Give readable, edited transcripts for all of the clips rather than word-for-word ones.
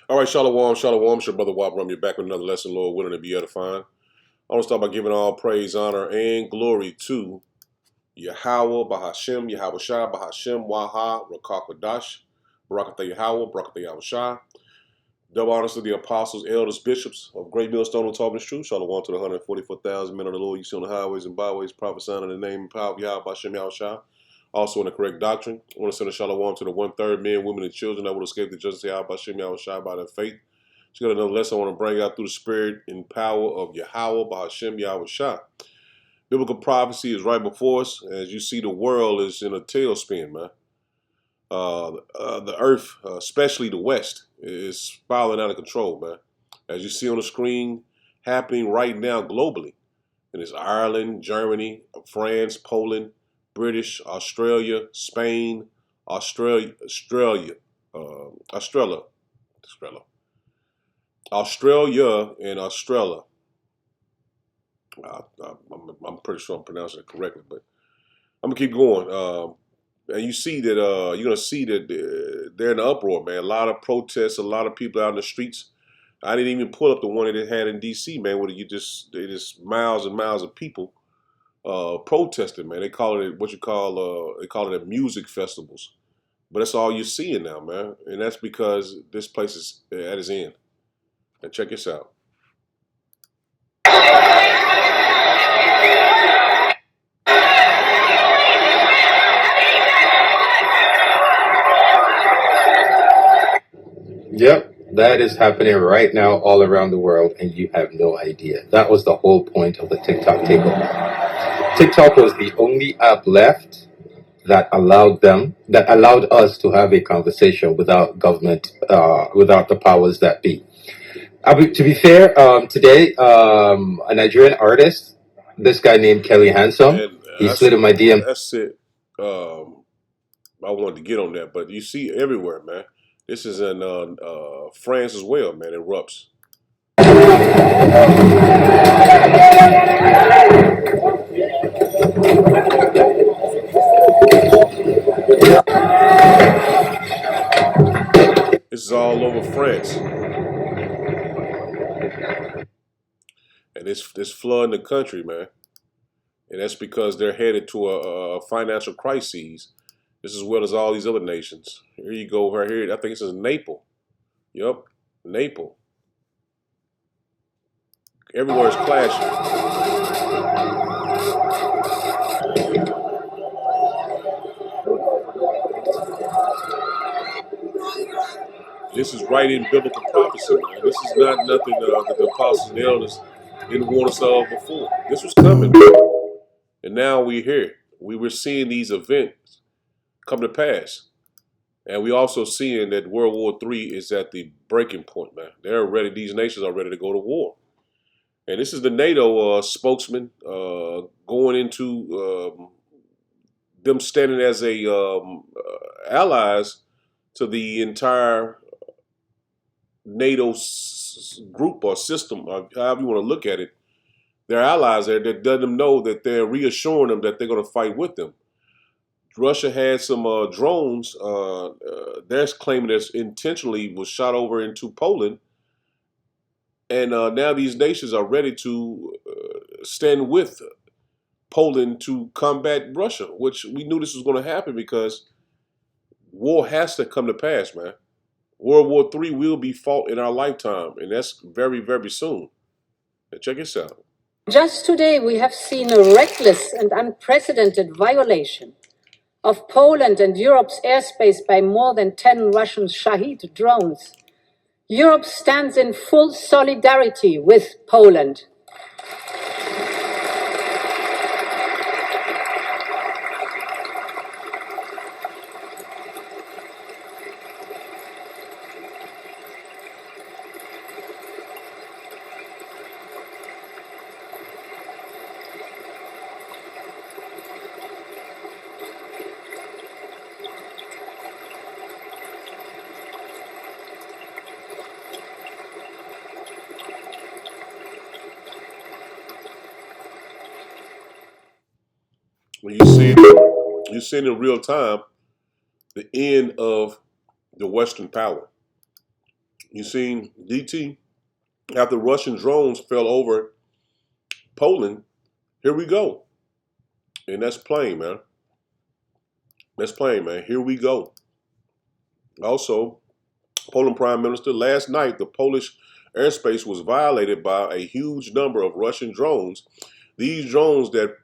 All right, Shalom, Shalom. It's your brother Wab Rum. You're back with another lesson, Lord willing, to be edifying. I want to start by giving all praise, honor, and glory to Yahweh, Bahashem, Yahweh Shai, Bahashem, Waha, Rakakwadash, Barakatha Yahweh, Barakatha Yahweh Shai. Double honors to the apostles, elders, bishops of Great Millstone and Talking Truth. Shalom to the 144,000 men of the Lord you see on the highways and byways, prophesying in the name and power of Yahweh, Bahashem, Yahweh Shai. Also in the correct doctrine. I want to send a shalom to the one-third men, women, and children that will escape the justice of Yahweh, Bahashem, Yahweh Shai by their faith. Just got another lesson I want to bring out through the spirit and power of Yahweh, Bahashem, Yahweh Shai. Biblical prophecy is right before us. As you see, the world is in a tailspin, man. The earth, especially the West, is spiraling out of control, man. As you see on the screen, happening right now globally. And it's Ireland, Germany, France, Poland, British, Australia, Spain, Australia, Australia, and Australia. I'm pretty sure I'm pronouncing it correctly, but I'm gonna keep going. And you see that you're gonna see that they're in an uproar, man. A lot of protests, a lot of people out in the streets. I didn't even pull up the one that they had in D.C., man, where they just miles and miles of people protesting, man. They call it what you call they call it music festivals, but that's all you're seeing now, man. And that's because this place is at its end. And check this out. Yep, that is happening right now all around the world, and you have no idea. That was the whole point of the TikTok takeover. TikTok was the only app left that allowed us to have a conversation without government, without the powers that be. To be fair, today, a Nigerian artist, this guy named Kelly Handsome, And he slid in my DM. that's it. I wanted to get on that, but you see everywhere, man. This is in France as well, man. It erupts. This is all over France, and it's flooding the country, man. And that's because they're headed to a financial crisis, just as well as all these other nations. Here you go, right here. I think it says Naples. Yup, Naples. Everywhere is clashing. This is right in biblical prophecy, man. This is not nothing that the apostles and the elders didn't warn us of before. This was coming, man. And now we're here. We were seeing these events come to pass. And we also seeing that World War III is at the breaking point, man. They're ready. These nations are ready to go to war. And this is the NATO spokesman going into them standing as a allies to the entire NATO group or system, or however you want to look at it. Their allies there that let them know that they're reassuring them that they're going to fight with them. Russia had some drones. They're claiming that intentionally was shot over into Poland, and now these nations are ready to stand with Poland to combat Russia, which we knew this was going to happen because war has to come to pass, man. World War III will be fought in our lifetime, and that's very, very soon. Now check this out. Just today, we have seen a reckless and unprecedented violation of Poland and Europe's airspace by more than 10 Russian Shahid drones. Europe stands in full solidarity with Poland. When you're seeing in real time the end of the Western power. You seen DT after Russian drones fell over Poland. Here we go, and that's plain, man. That's plain, man. Here we go. Also, Poland Prime Minister, last night the Polish airspace was violated by a huge number of Russian drones. These drones that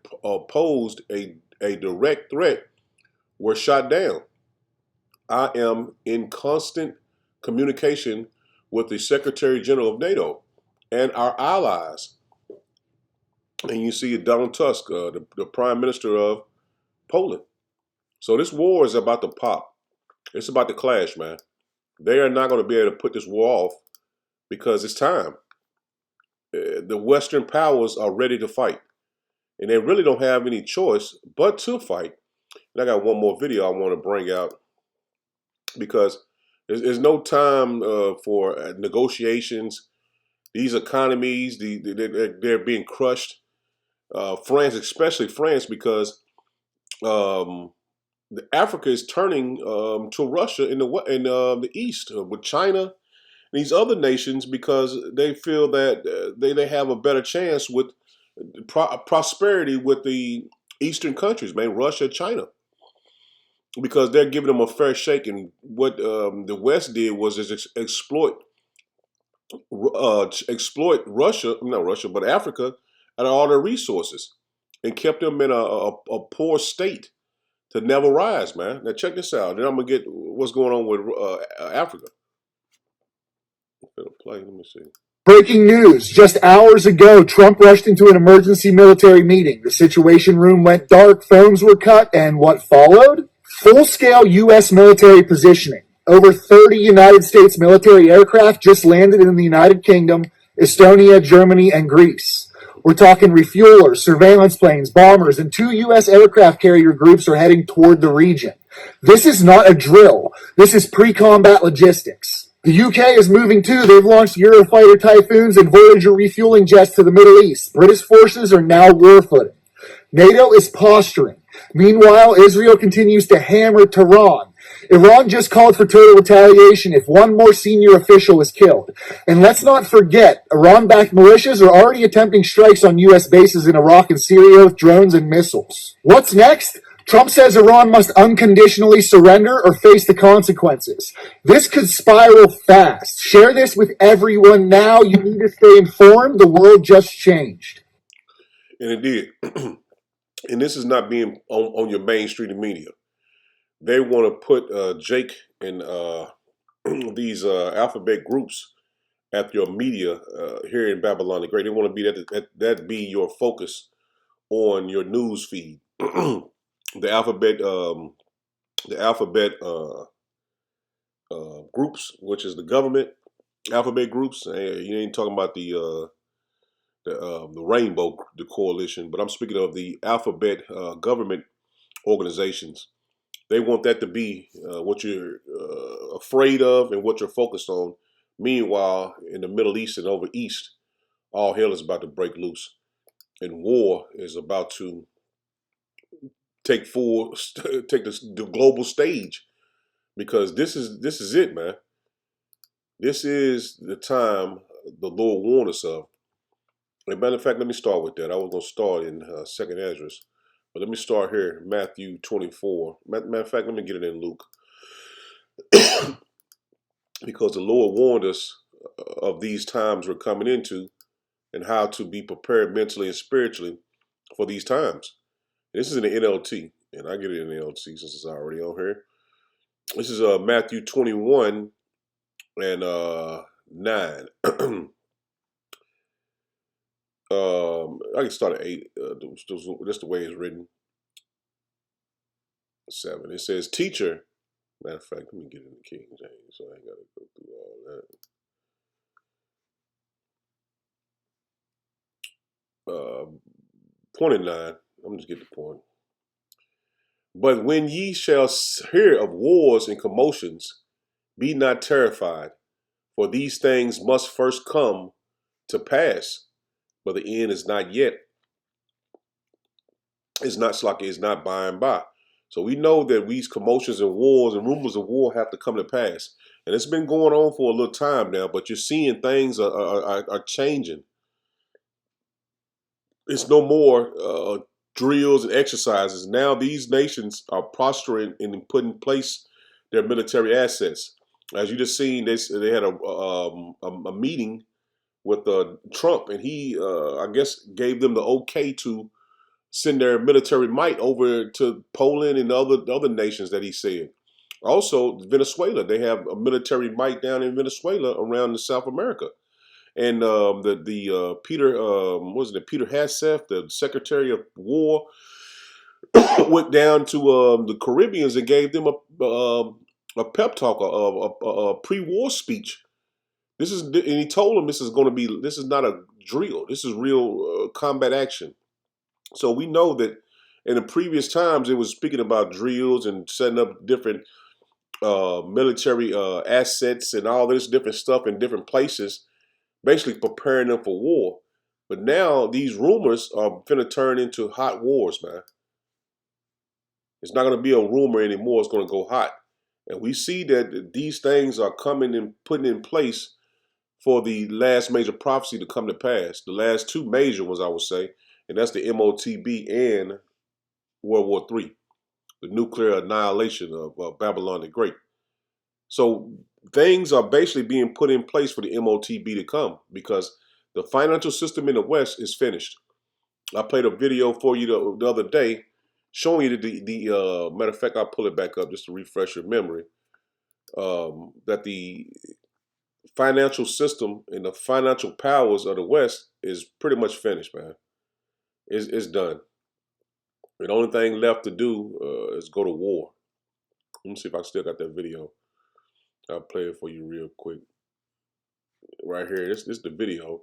posed a direct threat were shot down. I am in constant communication with the Secretary General of NATO and our allies. And you see Donald Tusk, the Prime Minister of Poland. So this war is about to pop. It's about to clash, man. They are not going to be able to put this war off because it's time. The Western powers are ready to fight. And they really don't have any choice but to fight. And I got one more video I want to bring out because there's no time for negotiations. These economies, they're being crushed. France, especially France, because Africa is turning to Russia in the east with China and these other nations because they feel that they have a better chance with prosperity with the eastern countries, man, Russia, China, because they're giving them a fair shake. And what the West did was exploit Russia, not Russia, but Africa, and all their resources, and kept them in a poor state to never rise, man. Now check this out. Then I'm gonna get what's going on with Africa. Play. Let me see. Breaking news. Just hours ago, Trump rushed into an emergency military meeting. The Situation Room went dark, phones were cut, and what followed? Full-scale U.S. military positioning. Over 30 United States military aircraft just landed in the United Kingdom, Estonia, Germany, and Greece. We're talking refuelers, surveillance planes, bombers, and 2 U.S. aircraft carrier groups are heading toward the region. This is not a drill. This is pre-combat logistics. The UK is moving too. They've launched Eurofighter Typhoons and Voyager refueling jets to the Middle East. British forces are now warfooting. NATO is posturing. Meanwhile, Israel continues to hammer Tehran. Iran just called for total retaliation if one more senior official is killed. And let's not forget, Iran-backed militias are already attempting strikes on U.S. bases in Iraq and Syria with drones and missiles. What's next? Trump says Iran must unconditionally surrender or face the consequences. This could spiral fast. Share this with everyone now. You need to stay informed. The world just changed. And it did. And this is not being on your mainstream media. They want to put Jake and these alphabet groups at your media here in Babylon the Great. They want to be that be your focus on your news feed. The alphabet groups, which is the government alphabet groups. You ain't talking about the rainbow, the coalition, but I'm speaking of the alphabet government organizations. They want that to be what you're afraid of and what you're focused on. Meanwhile, in the Middle East and over East, all hell is about to break loose, and war is about to take the global stage, because this is it, man. This is the time the Lord warned us of. As a matter of fact, let me start with that. I was going to start in Second Ezra, but let me start here, Matthew 24. Matter of fact, let me get it in Luke, because the Lord warned us of these times we're coming into and how to be prepared mentally and spiritually for these times. This is in the NLT, and I get it in the NLT since it's already on here. This is Matthew 21 and 9. I can start at 8. That's the way it's written. 7. It says, "Teacher." Matter of fact, let me get it in the King James, so I ain't got to go through all that. Point in 9. I'm just get the point. "But when ye shall hear of wars and commotions, be not terrified, for these things must first come to pass, but the end is not yet. It's not by and by." So we know that these commotions and wars and rumors of war have to come to pass. And it's been going on for a little time now, but you're seeing things are changing. It's no more drills and exercises. Now these nations are posturing and putting in place their military assets. As you just seen, they had a meeting with Trump, and he, I guess, gave them the okay to send their military might over to Poland and other nations that he said. Also, Venezuela, they have a military might down in Venezuela around in South America. And Peter, wasn't it Peter Hassef, the Secretary of War, went down to the Caribbeans and gave them a pep talk, a pre-war speech. And he told them this is not a drill. This is real combat action. So we know that in the previous times it was speaking about drills and setting up different military assets and all this different stuff in different places, basically preparing them for war. But now these rumors are going to turn into hot wars, man. It's not going to be a rumor anymore. It's going to go hot. And we see that these things are coming and putting in place for the last major prophecy to come to pass. The last two major ones, I would say, and that's the MOTB and World War III, the nuclear annihilation of Babylon the Great. So things are basically being put in place for the MOTB to come because the financial system in the West is finished. I played a video for you the other day showing you the matter of fact, I'll pull it back up just to refresh your memory, that the financial system and the financial powers of the West is pretty much finished, man. It's done. The only thing left to do is go to war. Let me see if I still got that video. I'll play it for you real quick. Right here, this is the video.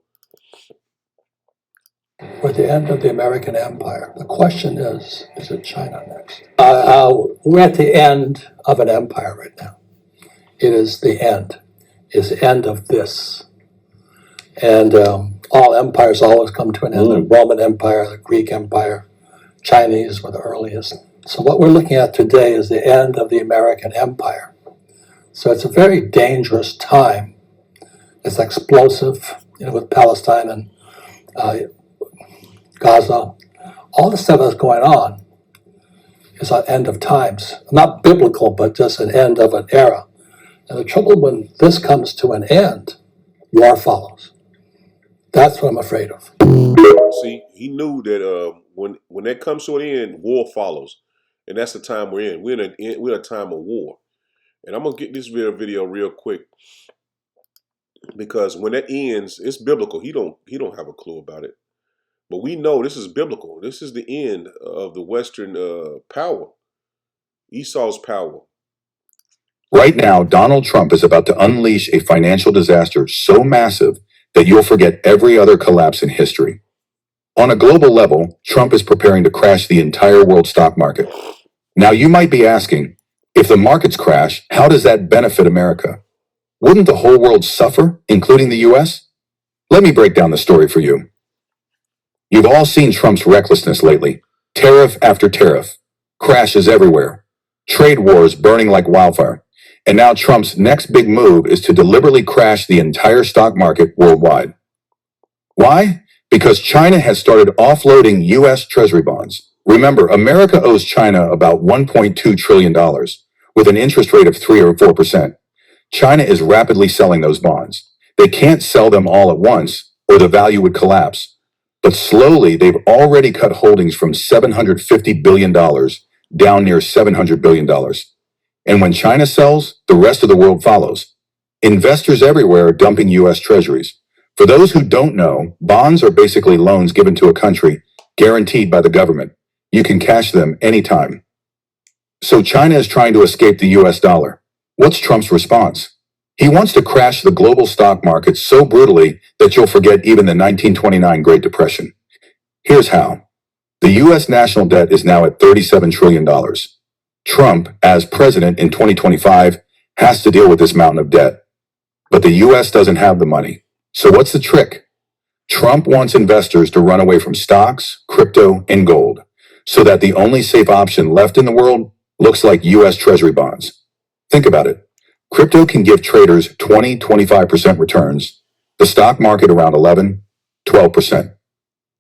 We're at the end of the American Empire. The question is it China next? We're at the end of an empire right now. It is the end. It's the end of this. And all empires always come to an end. The Roman Empire, the Greek Empire, Chinese were the earliest. So what we're looking at today is the end of the American Empire. So it's a very dangerous time. It's explosive, with Palestine and Gaza. All the stuff that's going on is an end of times. Not biblical, but just an end of an era. And the trouble when this comes to an end, war follows. That's what I'm afraid of. See, he knew that when that comes to an end, war follows. And that's the time we're in. We're in a time of war. And I'm going to get this video real quick. Because when that ends, it's biblical. He don't have a clue about it. But we know this is biblical. This is the end of the Western power. Esau's power. Right now, Donald Trump is about to unleash a financial disaster so massive that you'll forget every other collapse in history. On a global level, Trump is preparing to crash the entire world stock market. Now, you might be asking, if the markets crash, how does that benefit America? Wouldn't the whole world suffer, including the U.S.? Let me break down the story for you. You've all seen Trump's recklessness lately. Tariff after tariff. Crashes everywhere. Trade wars burning like wildfire. And now Trump's next big move is to deliberately crash the entire stock market worldwide. Why? Because China has started offloading U.S. Treasury bonds. Remember, America owes China about $1.2 trillion, with an interest rate of 3 or 4%. China is rapidly selling those bonds. They can't sell them all at once, or the value would collapse. But slowly, they've already cut holdings from $750 billion down near $700 billion. And when China sells, the rest of the world follows. Investors everywhere are dumping U.S. treasuries. For those who don't know, bonds are basically loans given to a country, guaranteed by the government. You can cash them anytime. So China is trying to escape the U.S. dollar. What's Trump's response? He wants to crash the global stock market so brutally that you'll forget even the 1929 Great Depression. Here's how. The U.S. national debt is now at $37 trillion. Trump, as president in 2025, has to deal with this mountain of debt. But the U.S. doesn't have the money. So what's the trick? Trump wants investors to run away from stocks, crypto, and gold, so that the only safe option left in the world looks like US Treasury bonds. Think about it. Crypto can give traders 20-25% returns, the stock market around 11-12%.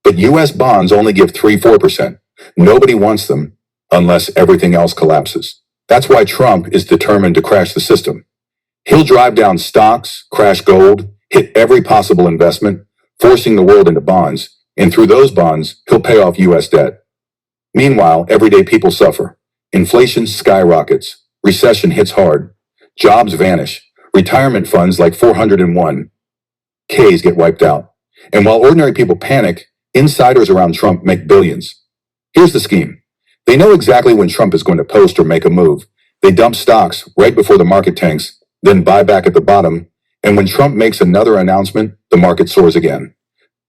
But US bonds only give 3-4%. Nobody wants them unless everything else collapses. That's why Trump is determined to crash the system. He'll drive down stocks, crash gold, hit every possible investment, forcing the world into bonds, and through those bonds, he'll pay off US debt. Meanwhile, everyday people suffer. Inflation skyrockets, recession hits hard, jobs vanish, retirement funds like 401(k)s get wiped out. And while ordinary people panic, insiders around Trump make billions. Here's the scheme. They know exactly when Trump is going to post or make a move. They dump stocks right before the market tanks, then buy back at the bottom. And when Trump makes another announcement, the market soars again.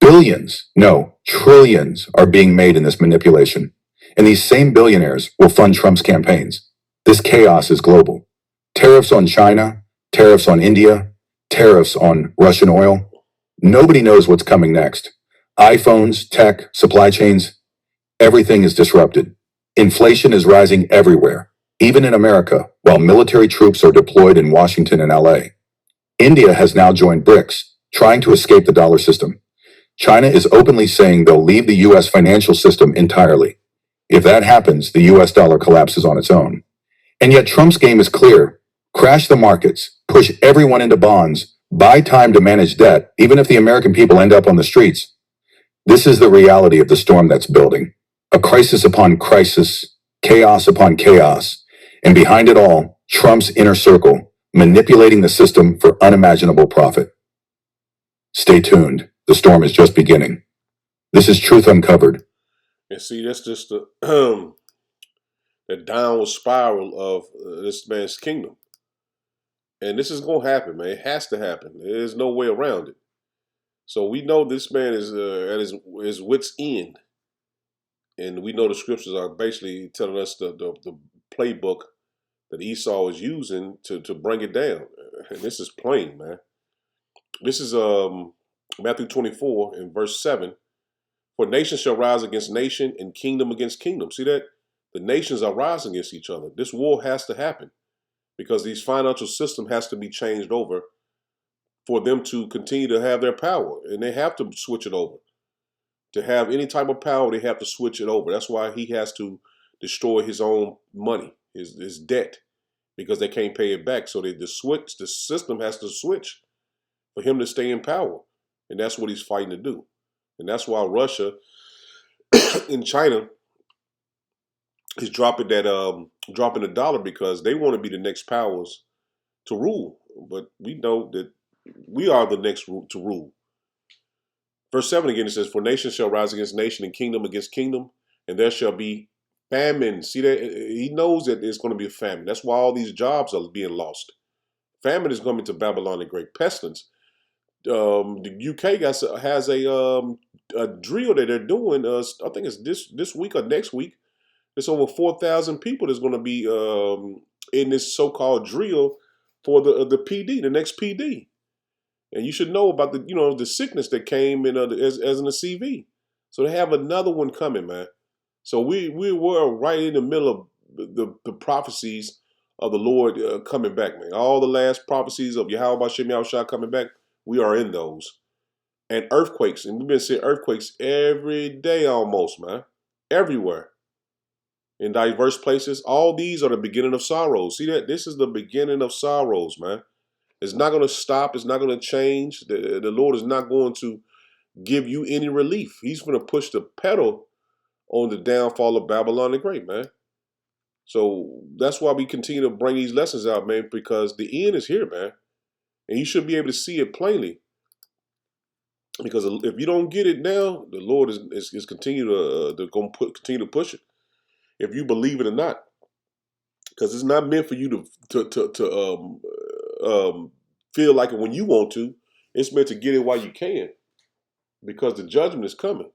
Billions, no, trillions are being made in this manipulation. And these same billionaires will fund Trump's campaigns. This chaos is global. Tariffs on China, tariffs on India, tariffs on Russian oil. Nobody knows what's coming next. iPhones, tech, supply chains, everything is disrupted. Inflation is rising everywhere, even in America, while military troops are deployed in Washington and LA. India has now joined BRICS, trying to escape the dollar system. China is openly saying they'll leave the US financial system entirely. If that happens, the US dollar collapses on its own. And yet Trump's game is clear. Crash the markets, push everyone into bonds, buy time to manage debt, even if the American people end up on the streets. This is the reality of the storm that's building. A crisis upon crisis, chaos upon chaos, and behind it all, Trump's inner circle, manipulating the system for unimaginable profit. Stay tuned. The storm is just beginning. This is Truth Uncovered. And see, that's just the the downward spiral of this man's kingdom. And this is going to happen, man. It has to happen. There's no way around it. So we know this man is at his wit's end. And we know the scriptures are basically telling us the playbook that Esau is using to bring it down. And this is plain, man. This is Matthew 24 and verse 7. For nation shall rise against nation and kingdom against kingdom. See that? The nations are rising against each other. This war has to happen because these financial system has to be changed over for them to continue to have their power. And they have to switch it over. To have any type of power, they have to switch it over. That's why he has to destroy his own money, his debt, because they can't pay it back. So the system has to switch for him to stay in power. And that's what he's fighting to do. And that's why Russia and China is dropping the dollar, because they want to be the next powers to rule. But we know that we are the next to rule. Verse 7 again, it says, for nation shall rise against nation and kingdom against kingdom, and there shall be famine. See that? He knows that there's going to be a famine. That's why all these jobs are being lost. Famine is coming to Babylon, a great pestilence. The UK has a drill that they're doing. I think it's this week or next week. It's over 4,000 people that's going to be in this so-called drill for the PD, the next PD. And you should know about the sickness that came in as in the CV. So they have another one coming, man. So we were right in the middle of the prophecies of the Lord coming back, man. All the last prophecies of Yahweh Bashem Yahushua coming back, we are in those. And earthquakes, and we've been seeing earthquakes every day almost, man. Everywhere. In diverse places. All these are the beginning of sorrows. See that? This is the beginning of sorrows, man. It's not going to stop. It's not going to change. The Lord is not going to give you any relief. He's going to push the pedal on the downfall of Babylon the Great, man. So that's why we continue to bring these lessons out, man, because the end is here, man. And you should be able to see it plainly. Because if you don't get it now, the Lord is continue continue to push it. If you believe it or not. Because it's not meant for you to feel like it when you want to. It's meant to get it while you can, because the judgment is coming.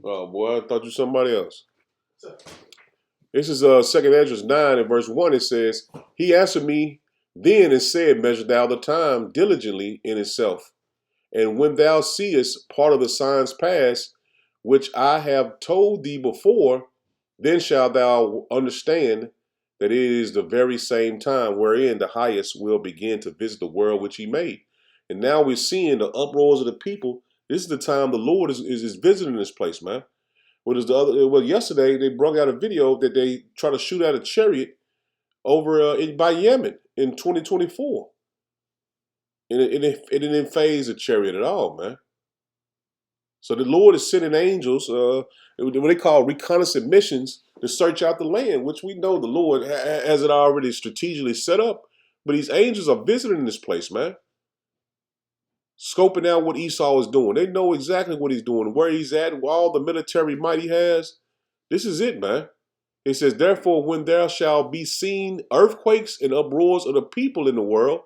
Oh boy, I thought you were somebody else. This is 2 Ezra 9 and verse 1. It says, he answered me then and said, measure thou the time diligently in itself. And when thou seest part of the signs pass, which I have told thee before, then shalt thou understand that it is the very same time wherein the highest will begin to visit the world which he made. And now we're seeing the uproars of the people. This is the time the Lord is visiting this place, man. What is the other? Well, yesterday they brought out a video that they try to shoot at a chariot over by Yemen in 2024, and it didn't phase the chariot at all, man. So the Lord is sending angels, what they call reconnaissance missions, to search out the land, which we know the Lord has it already strategically set up. But these angels are visiting this place, man, scoping out what Esau is doing. They know exactly what he's doing, where he's at, all the military might he has. This is it, man. It says, therefore, when there shall be seen earthquakes and uproars of the people in the world,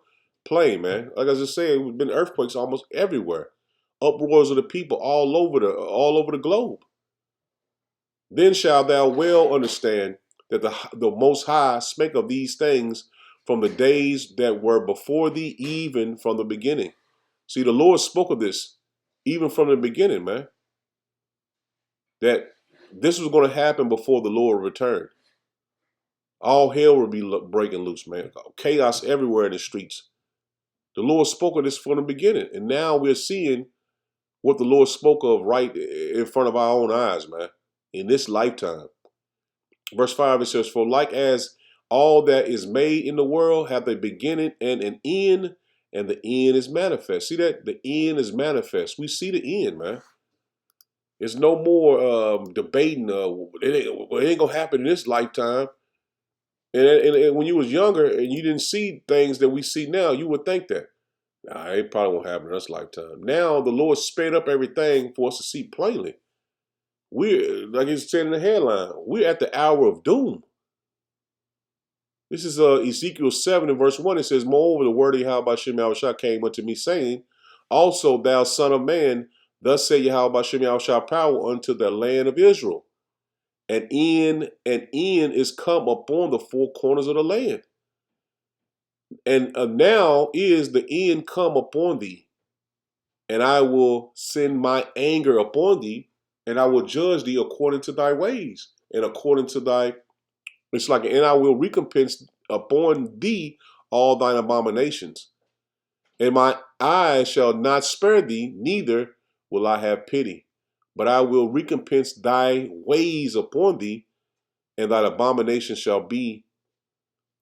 plain, man. Like I just said, there's been earthquakes almost everywhere. Uproars of the people all over the globe. Then shalt thou well understand that the Most High spake of these things from the days that were before thee, even from the beginning. See, the Lord spoke of this even from the beginning, man. That this was going to happen before the Lord returned. All hell will be breaking loose, man. Chaos everywhere in the streets. The Lord spoke of this from the beginning. And now we're seeing what the Lord spoke of right in front of our own eyes, man, in this lifetime. Verse 5, it says, for like as all that is made in the world hath a beginning and an end, and the end is manifest. See that? The end is manifest. We see the end, man. There's no more debating. It ain't going to happen in this lifetime. And when you was younger and you didn't see things that we see now, you would think that, nah, it probably won't happen in this lifetime. Now the Lord sped up everything for us to see plainly. We're, like it's said in the headline, we're at the hour of doom. This is Ezekiel 7 and verse 1. It says, moreover, the word of Yahweh Shem Yahushua came unto me, saying, also, thou son of man, thus say Yahweh Shem Yahushua power unto the land of Israel. An end is come upon the four corners of the land. And now is the end come upon thee, and I will send my anger upon thee, and I will judge thee according to thy ways, and according to thy, and I will recompense upon thee all thine abominations. And my eyes shall not spare thee, neither will I have pity, but I will recompense thy ways upon thee, and thine abomination shall be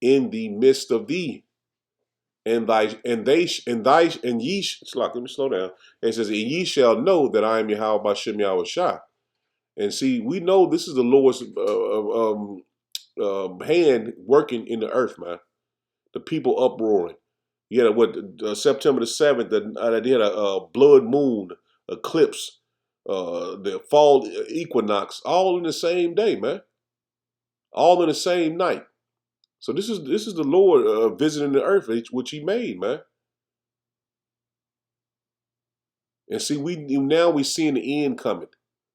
in the midst of thee. And ye let me slow down. It says, and ye shall know that I am Yahweh by Shem Yahushua. And see, we know this is the Lord's hand working in the earth, man. The people uproaring. You had September the 7th, they had a blood moon eclipse, the fall equinox, all in the same day, man. All in the same night. So this is the Lord visiting the earth, which He made, man. And see, we seeing the end coming.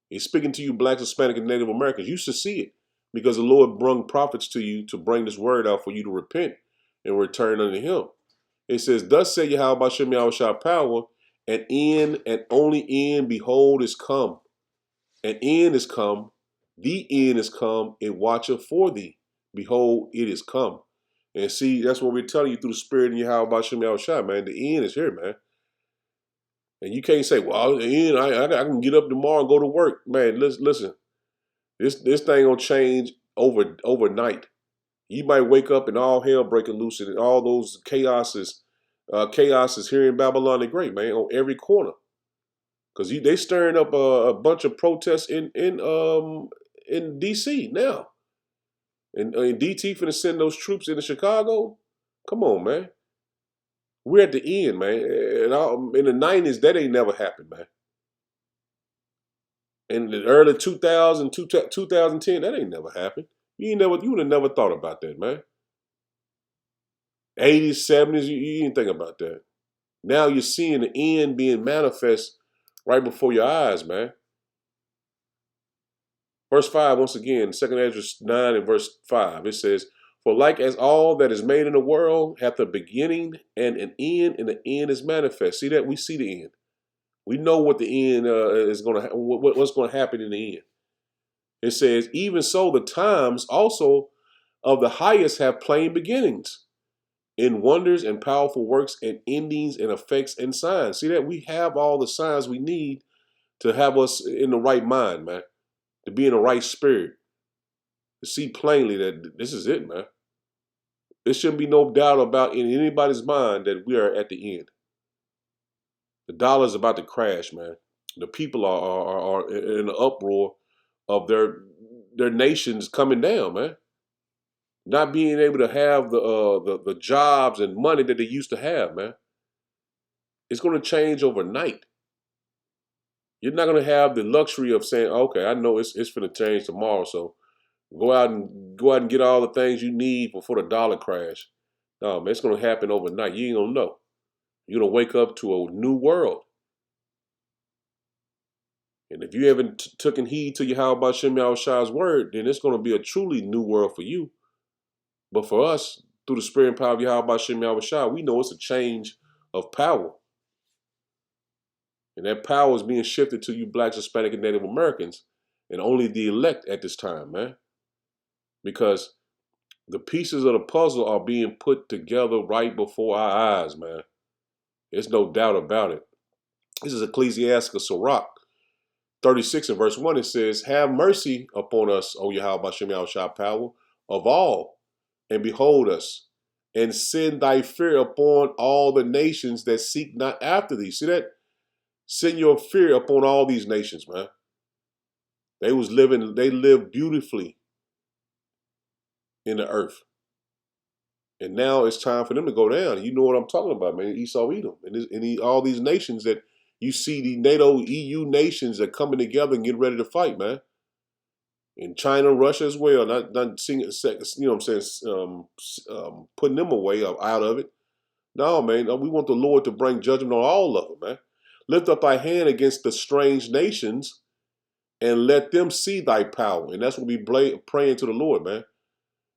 He's speaking to you, blacks, Hispanic, and Native Americans. You should see it because the Lord brung prophets to you to bring this word out for you to repent and return unto Him. It says, thus say Yahweh Shem Yahushua power, an end and only end, behold, is come. An end is come, the end is come, it watcheth for thee. Behold, it is come. And see, that's what we're telling you through the Spirit in Yahweh Shem Yahushua, man. The end is here, man. And you can't say, well, the end, I can get up tomorrow and go to work. Man, listen. This thing gonna change overnight. You might wake up and all hell breaking loose and all those chaos is here in Babylon the Great, man, on every corner. Because they stirring up a bunch of protests in D.C. now. And DT finna send those troops into Chicago. Come on, man. We're at the end, man. And in the 90s, that ain't never happened, man. In the early 2010, that ain't never happened. You would have never thought about that, man. 80s, 70s, you didn't think about that. Now you're seeing the end being manifest right before your eyes, man. Verse 5, once again, 2 Ezra 9 and verse 5, it says, for like as all that is made in the world hath a beginning and an end is manifest. See that? We see the end. We know what the end is going to what's going to happen in the end. It says, even so, the times also of the highest have plain beginnings in wonders and powerful works and endings and effects and signs. See that? We have all the signs we need to have us in the right mind, man, to be in the right spirit, to see plainly that this is it, man. There shouldn't be no doubt about in anybody's mind that we are at the end. The dollar is about to crash, man. The people are in the uproar of their nations coming down, man. Not being able to have the jobs and money that they used to have, man. It's going to change overnight. You're not going to have the luxury of saying, "Okay, I know it's going to change tomorrow, so go out and get all the things you need before the dollar crash." No, man, it's going to happen overnight. You ain't going to know. You're going to wake up to a new world. And if you haven't taken heed to Yahweh Shem Shai's word, then it's going to be a truly new world for you. But for us, through the spirit and power of Yahweh Shem Shai, we know it's a change of power. And that power is being shifted to you blacks, Hispanic, and Native Americans, and only the elect at this time, man. Because the pieces of the puzzle are being put together right before our eyes, man. There's no doubt about it. This is Ecclesiastic Sirach 36 and verse 1. It says, have mercy upon us, O Yahweh Shem Shai power of all, and behold us, and send thy fear upon all the nations that seek not after thee. See that? Send your fear upon all these nations, man. They lived beautifully in the earth. And now it's time for them to go down. You know what I'm talking about, man. Esau, Edom, and all these nations that you see, the NATO, EU nations that coming together and getting ready to fight, man. And China, Russia as well. Not seeing, you know what I'm saying, putting them away out of it. No, man. We want the Lord to bring judgment on all of them, man. Lift up thy hand against the strange nations and let them see thy power. And that's what we praying to the Lord, man.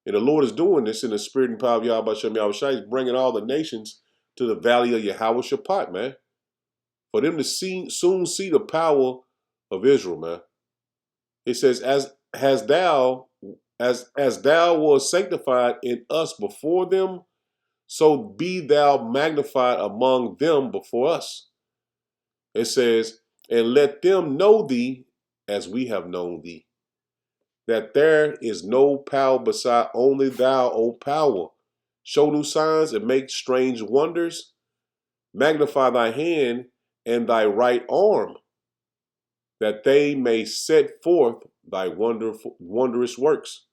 And the Lord is doing this in the spirit and power of Yahweh Shem Shai. He's bringing all the nations to the valley of Yahweh Shaphat, man. For them to soon see the power of Israel, man. It says, as thou was sanctified in us before them, so be thou magnified among them before us. It says, and let them know thee as we have known thee, that there is no power beside only thou, O power. Show new signs and make strange wonders. Magnify thy hand and thy right arm, that they may set forth thy wondrous works.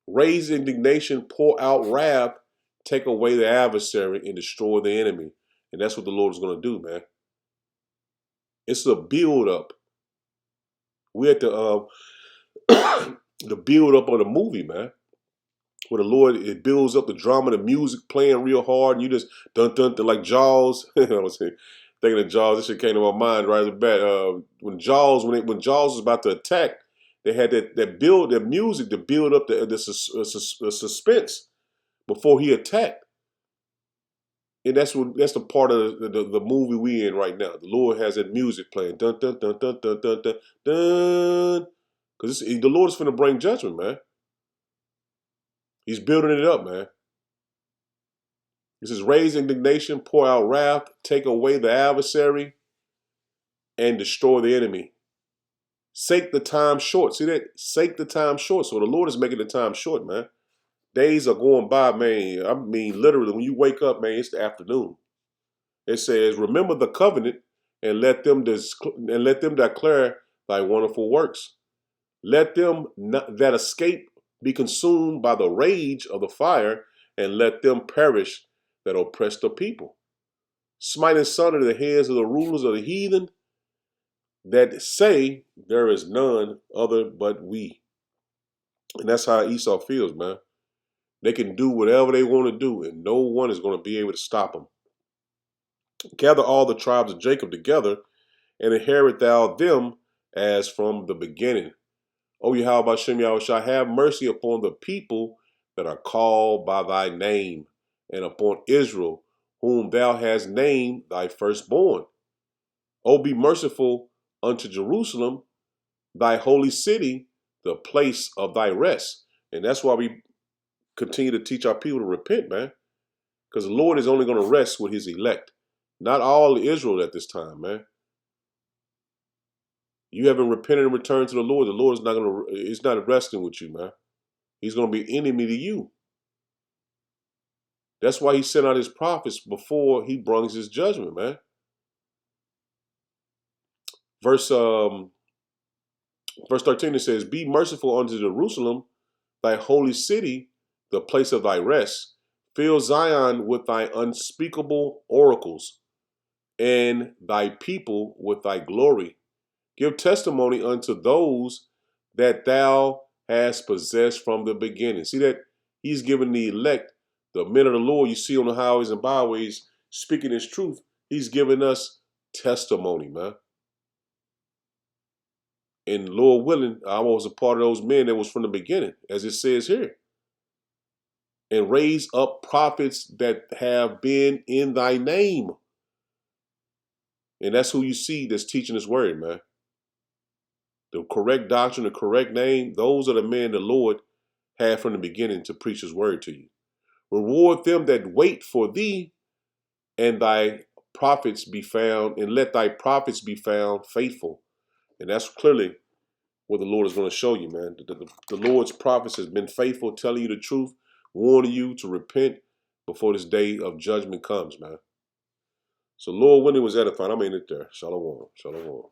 Raise indignation, pour out wrath, take away the adversary, and destroy the enemy. And that's what the Lord is going to do, man. It's a build up. We're at the build up of the movie, man. Where the Lord, it builds up the drama, the music playing real hard, and you just dun dun dun like Jaws. I was thinking of Jaws. This shit came to my mind right at the bat. When Jaws was about to attack, they had that music to build up the suspense before he attacked. And that's the part of the movie we in right now. The Lord has that music playing, dun dun dun dun dun dun dun dun, because the Lord is going to bring judgment, man. He's building it up, man. He says, raise indignation, pour out wrath, take away the adversary, and destroy the enemy. Sake the time short. See that? Sake the time short. So the Lord is making the time short, man. Days are going by, man. I mean, literally, when you wake up, man, it's the afternoon. It says, remember the covenant and let them declare thy wonderful works. Let them that escape be consumed by the rage of the fire, and let them perish that oppress the people. Smite asunder the heads of the rulers of the heathen, that say there is none other but we. And that's how Esau feels, man. They can do whatever they want to do, and no one is going to be able to stop them. Gather all the tribes of Jacob together, and inherit thou them as from the beginning. O Yahweh Shem Yahushua, have mercy upon the people that are called by thy name, and upon Israel, whom thou hast named thy firstborn. Oh, be merciful unto Jerusalem, thy holy city, the place of thy rest. And that's why we continue to teach our people to repent, man. Because the Lord is only going to rest with his elect. Not all Israel at this time, man. You haven't repented and returned to the Lord is not going to, he's not resting with you, man. He's going to be enemy to you. That's why he sent out his prophets before he brings his judgment, man. Verse 13, it says, be merciful unto Jerusalem, thy holy city, the place of thy rest. Fill Zion with thy unspeakable oracles, and thy people with thy glory. Give testimony unto those that thou hast possessed from the beginning. See that he's given the elect, the men of the Lord you see on the highways and byways, speaking his truth. He's given us testimony, man. And Lord willing, I was a part of those men that was from the beginning, as it says here. And raise up prophets that have been in thy name. And that's who you see that's teaching his word, man. The correct doctrine, the correct name, those are the men the Lord had from the beginning to preach his word to you. Reward them that wait for thee, and thy prophets be found, and let thy prophets be found faithful. And that's clearly what the Lord is going to show you, man. The Lord's prophets has been faithful, telling you the truth, warning you to repent before this day of judgment comes, man. So Lord, when it was edifying, I'm in it there. Shalom. Shalom.